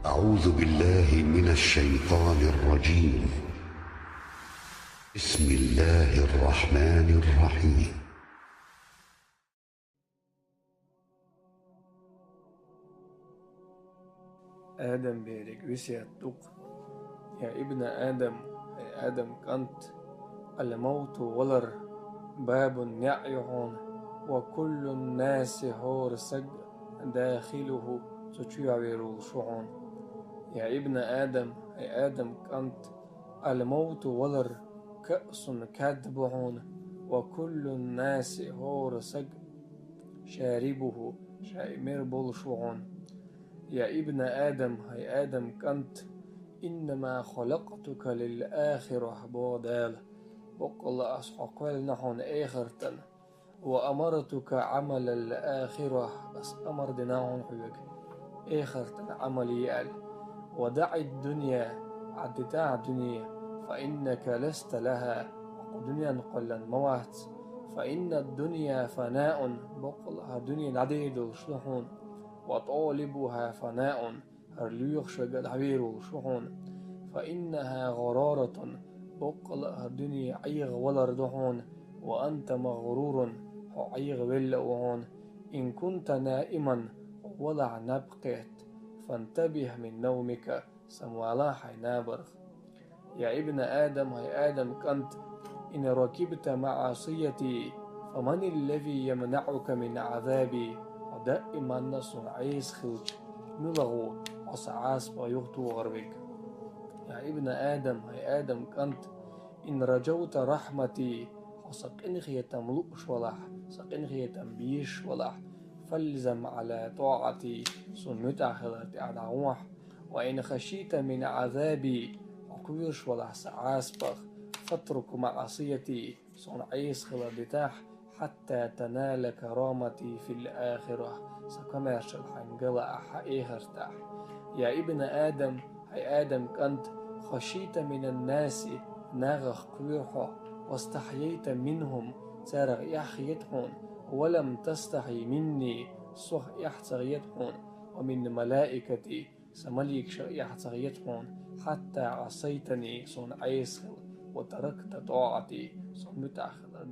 أعوذ بالله من الشيطان الرجيم. بسم الله الرحمن الرحيم. آدم بيرجوسي الدق. يا ابن آدم، يا آدم كنت الموت ولر باب يعيهون وكل الناس هور سج داخله تشيعر شعون. يا ابن آدم، يا آدم كنت الموت ولر كأس كذبهون وكل الناس هور سج شاربه شائمر بلشعون. يا ابن آدم، هي آدم كنت إنما خلقتك للآخرة بودال بقل أسحقل نحن آخرتن وأمرتك عمل الآخرة بس أمر دناهن حيوك آخرتن عملي قال ودع الدنيا عدتا الدنيا فإنك لست لها دنيا نقلا موات فإن الدنيا فناء بقل دنيا العديد الشلحون وطالبها فناء هرليوخ شجد عبير شحون فإنها غرارة بقل الدنيا عيغ ولر دحون وأنت مغرور عيغ بلؤهون إن كنت نائما ولع نبقيت فانتبه من نومك سموالا حينابرغ. يا ابن آدم، هي آدم كنت إن ركبت معصيتي فمن الذي يمنعك من عذابي ودائما صنعيس خلج ملغو وسعاس بيغتو غربك. يا ابن آدم، هي آدم كنت إن رجوت رحمتي وسقن خيتم لؤش ولح سقن خيتم بيش ولح فالزم على طاعتي سنت آخرت أدعوح وإن خشيت من عذابي وكويش ولح سعاس بخ فاترك معصيتي صنعيس خلدتاح حتى تنال كرامتي في الآخرة سكماش الحنجلة أحقيه ارتاح. يا ابن آدم، هي آدم كنت خشيت من الناس ناغخ قيرحة واستحييت منهم سارغ يحيتهون ولم تستحي مني صح يحتغيتهون ومن ملائكتي سمليك يحتغيتهون حتى عصيتني صن عيسخل وتركت طاعتي صن متأخر